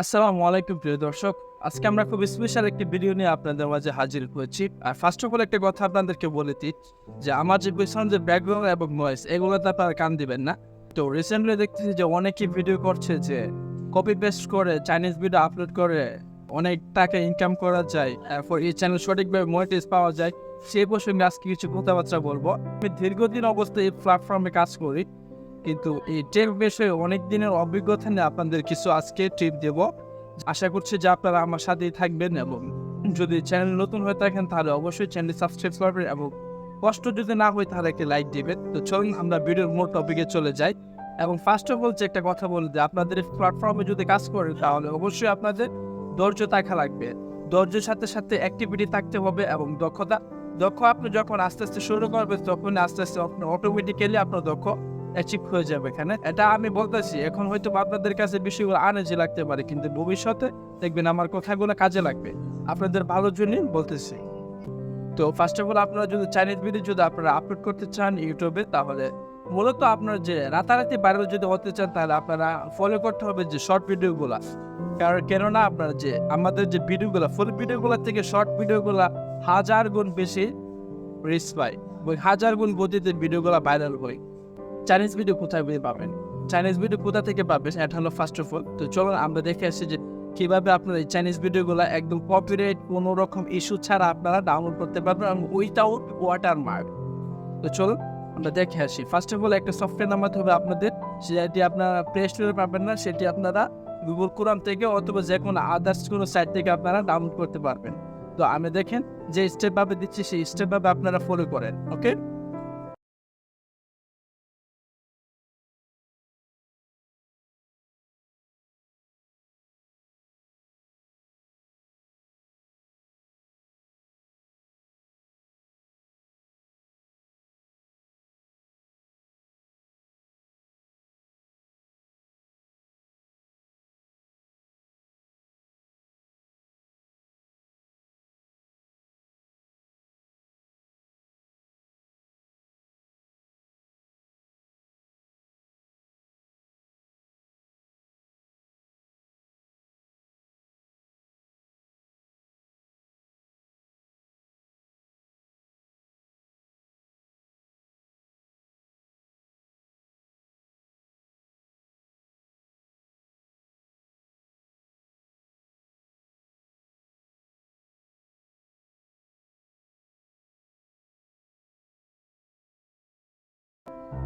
আসসালামু আলাইকুম প্রিয় দর্শক। আজকে আমরা খুব স্পেশাল একটি ভিডিও নিয়ে আপনাদের মাঝে হাজির হয়েছি। আর ফার্স্ট অফ অল একটা কথা আপনাদেরকে বলে দিই যে আমার যে পিছনে যে ব্যাকগ্রাউন্ড এবং নয়েজ এগুলোতে আপনারা কান দিবেন না। তো রিসেন্টলি দেখতেছি যে অনেকেই ভিডিও করছে যে কপি পেস্ট করে চাইনিজ ভিডিও আপলোড করে অনেক টাকা ইনকাম করা যায়, এরপর এই চ্যানেল সঠিকভাবে মনিটাইজ পাওয়া যায়। সেই প্রসঙ্গে আজকে কিছু কথাবার্তা বলবো। আমি দীর্ঘদিন অবস্থায় এই প্ল্যাটফর্মে কাজ করি, কিন্তু এই টেক বিষয়ে অনেক দিনের অভিজ্ঞতা নিয়ে আপনাদের কিছু আজকে টিপ দেব। আশা করছি যে আপনারা আমার সাথেই থাকবেন, এবং যদি চ্যানেল নতুন হয়ে থাকেন তাহলে অবশ্যই চ্যানেলটি সাবস্ক্রাইব করবেন, এবং কষ্ট যদি না হয় তাহলে একটি লাইক দিবেন। তো চলুন আমরা ভিডিওর মূল টপিকে চলে যাই। এবং ফার্স্ট অফ অল যে একটা কথা বলে যে আপনাদের প্ল্যাটফর্মে যদি কাজ করেন তাহলে অবশ্যই আপনাদের ধৈর্য থাকা লাগবে। ধৈর্যের সাথে সাথে অ্যাক্টিভিটি থাকতে হবে এবং দক্ষ আপনি যখন আস্তে আস্তে শুরু করবেন তখন আস্তে আস্তে অটোমেটিক্যালি আপনার দক্ষ অ্যাচিভ হয়ে যাবে। এখানে এটা আমি বলতেছি, এখন হয়তো আপনাদের কাছে বিষয়গুলো আনইজি লাগতে পারে, কিন্তু ভবিষ্যতে দেখবেন আমার কথাগুলো কাজে লাগবে, আপনাদের ভালোর জন্যই বলতেছি। তো ফার্স্ট অফ অল আপনারা যদি চাইনিজ ভিডিও যদি আপনারা আপলোড করতে চান ইউটিউবে, তাহলে মূলত আপনারা যে রাতারাতি ভাইরাল যদি হতে চান তাহলে আপনারা ফলো করতে হবে যে শর্ট ভিডিওগুলা। কেননা আপনারা যে আমাদের যে ভিডিওগুলা ফুল ভিডিওগুলা থেকে শর্ট ভিডিওগুলা 1000 গুণ বেশি রিচ পায়, ওই 1000 গুণ গতিতে ভিডিওগুলা ভাইরাল হয়। চাইনিজ ভিডিও কোথায় পাবেন, চাইনিজ ভিডিও কোথা থেকে পাবেন, এটা হলো ফার্স্ট অফ অল। তো চলুন আমরা দেখে আসি যে কিভাবে আপনারা এই চাইনিজ ভিডিওগুলো একদম কপিরাইট কোনো রকম ইস্যু ছাড়া আপনারা ডাউনলোড করতে পারবেন এবং উইথাউট ওয়াটারমার্ক। তো চলুন আমরা দেখে আসি। ফার্স্ট অফ অল একটা সফটওয়্যার নামাতে হবে আপনাদের, সেটি আপনারা প্লে স্টোরে পাবেন না, সেটি আপনারা গুগল ক্রোম থেকে অথবা যে কোনো আদার্স কোনো সাইট থেকে আপনারা ডাউনলোড করতে পারবেন। তো আমি দেখেন যে স্টেপ ভাবে দিচ্ছি সেই স্টেপ ভাবে আপনারা ফলো করেন। ওকে,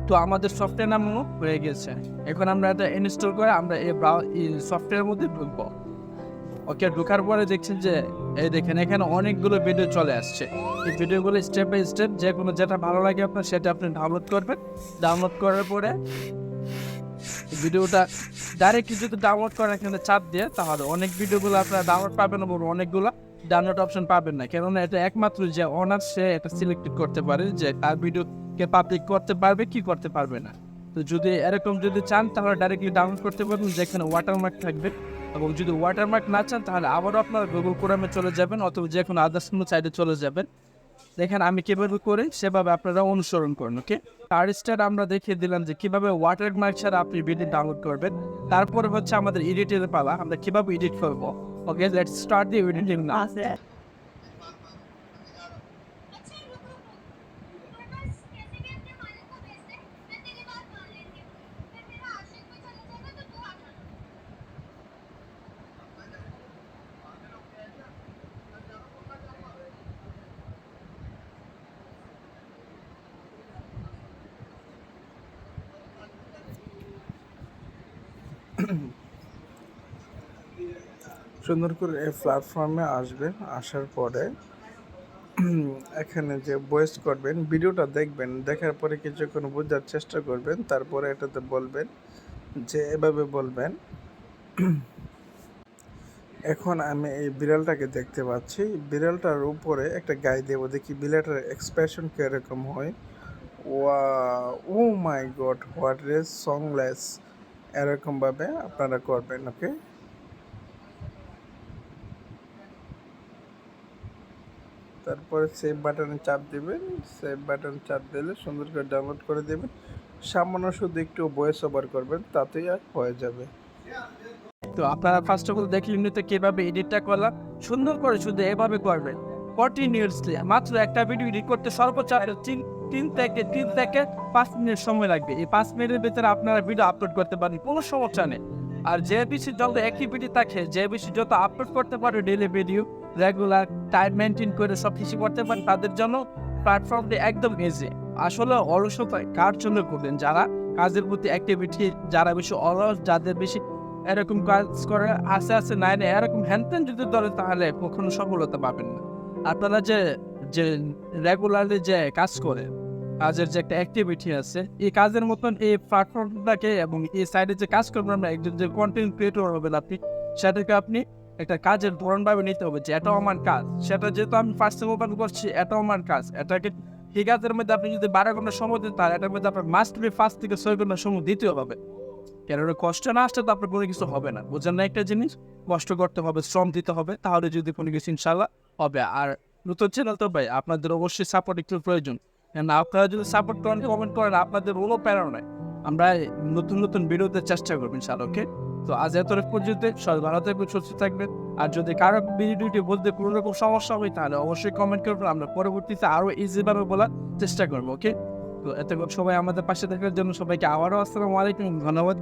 তো আমাদের সফটওয়্যার নামানো হয়ে গেছে। এখন আমরা এটা ইনস্টল করে আমরা এই সফটওয়্যারের মধ্যে ঢুকবো। ওকে, ঢোকার পরে দেখছেন যে এই দেখেন এখানে অনেকগুলো ভিডিও চলে আসছে। এই ভিডিওগুলো স্টেপ বাই স্টেপ যে কোনো যেটা ভালো লাগে আপনার সেটা আপনি ডাউনলোড করবেন। ডাউনলোড করার পরে ভিডিওটা ডাইরেক্টলি যদি ডাউনলোড করেন এখানে চাপ দিয়ে, তাহলে অনেক ভিডিওগুলো আপনারা ডাউনলোড পাবেন এবং অনেকগুলো ডাউনলোড অপশন পাবেন না। কেননা এটা একমাত্র যে অনার সে এটা সিলেক্টেড করতে পারে যে তার ভিডিওকে পাবলিক করতে পারবে কি করতে পারবে না। তো যদি এরকম যদি চান তাহলে ডাইরেক্টলি ডাউনলোড করতে পারবেন যেখানে ওয়াটারমার্ক থাকবে, এবং যদি ওয়াটারমার্ক না চান তাহলে আবারও আপনারা গুগল ক্রোমে চলে যাবেন অথবা যে কোনো আদার্স কোনো সাইডে চলে যাবেন। দেখেন আমি কিভাবে করি সেভাবে আপনারা অনুসরণ করুন। ওকে, তার স্টার আমরা দেখিয়ে দিলাম যে কিভাবে ওয়াটারমার্ক ছাড়া আপনি ভিডিও ডাউনলোড করবেন। তারপরে হচ্ছে আমাদের এডিটের পালা, আমরা কিভাবে এডিট করবো। ওকে, লেটস স্টার্ট দি এডিটিং নাও। সুন্দর করে এই প্ল্যাটফর্মে আসবেন। আসার পরে এখানে যে ভয়েস করবেন, ভিডিওটা দেখবেন, দেখার পরে কিছুক্ষণ বোঝার চেষ্টা করবেন, তারপরে এটাতে বলবেন যে এভাবে বলবেন, এখন আমি এই বিড়ালটাকে দেখতে পাচ্ছি, বিড়ালটার উপরে একটা গায়ে দেবো, দেখি বিড়ালটার এক্সপ্রেশন কীরকম হয়। ও মাই গড, হোয়াট ইজ সংলেস, এরকমভাবে আপনারা করবেন। ওকে, তারপরে সেভ বাটনে চাপ দিবেন। সেভ বাটন চাপ দিলে সুন্দর করে ডাউনলোড করে দেবেন। সামান্য শুধু একটু ভয়েস ওভার করবেন, তাতেই আর হয়ে যাবে। তো আপনারা ফার্স্ট অফ অল দেখলেন তো কিভাবে এডিটটা করলাম, সুন্দর করে শুধু এভাবে করবেন কন্টিনিউয়াসলি। মাত্র একটা ভিডিও এডিট করতে সর্বোচ্চ তিন থেকে 5 মিনিট সময় লাগবে। এই 5 মিনিটের ভিতরে আপনারা ভিডিও আপলোড করতে পারেন, কোনো সমস্যা নেই। আর যে বেশি যত অ্যাক্টিভিটি থাকে, যে বেশি যত আপলোড করতে পারে daily video, regular time maintain করে সব কিছু করতে পারেন, তাদের জন্য প্ল্যাটফর্মটি একদম ইজি। আসলে অলসতা কার জন্য করবেন? যারা কাজের প্রতি অ্যাক্টিভিটি, যারা বেশি অলস, যাদের বেশি এরকম কাজ করে আস্তে নাই না এরকম হ্যানত্যান যদি ধরে, তাহলে কখনো সফলতা পাবেন না। আপনারা যে যে রেগুলারলি যে কাজ করে, কাজের যে একটা অ্যাক্টিভিটি আছে, এই কাজের মতন এই প্ল্যাটফর্মটাকে এবং এই সাইডে যে কাজ করবেন আমরা, একজন যে কন্টেন্ট ক্রিয়েটর হবেন আপনি, সেটাকে আপনি একটা কাজের ধরনভাবে নিতে হবে যে এটাও আমার কাজ। সেটা যেহেতু আমি ফার্স্ট টাইম ওপেন করছি, এটাও আমার কাজ। এটাকে এই কাজের মধ্যে আপনি যদি 12 ঘন্টা সময় দিন, তাহলে এটার মধ্যে আপনার মাস্ট বি 5 থেকে 6 ঘন্টা সময় দিতে হবে। কেন কষ্ট না আসলে তো আপনার কোনো কিছু হবে না। বুঝেন না একটা জিনিস? কষ্ট করতে হবে, শ্রম দিতে হবে, তাহলে যদি কোনো কিছু ইনশাল্লাহ হবে। আর নতুন চ্যানেল তো ভাই, আপনাদের অবশ্যই সাপোর্ট একটু প্রয়োজন। কেন আপনারা যদি সাপোর্ট করেন, কমেন্ট করেন, আপনাদের কোনো প্যারা নাই। আমরা নতুন ভিডিওতে চেষ্টা করবো ইনশাল্লাহ। ওকে, তো আজ এত পর্যন্ত সবাই ভালো থাকবেন, সুস্থ থাকবেন। আর যদি কারো ভিডিওটি বলতে কোনো রকম সমস্যা হয়, তাহলে অবশ্যই কমেন্ট করবেন, আমরা পরবর্তীতে আরও ইজিভাবে বলার চেষ্টা করবো। ওকে, তো এতক্ষণ সবাই আমাদের পাশে থাকার জন্য সবাইকে আবারও আসসালামু আলাইকুম, ধন্যবাদ।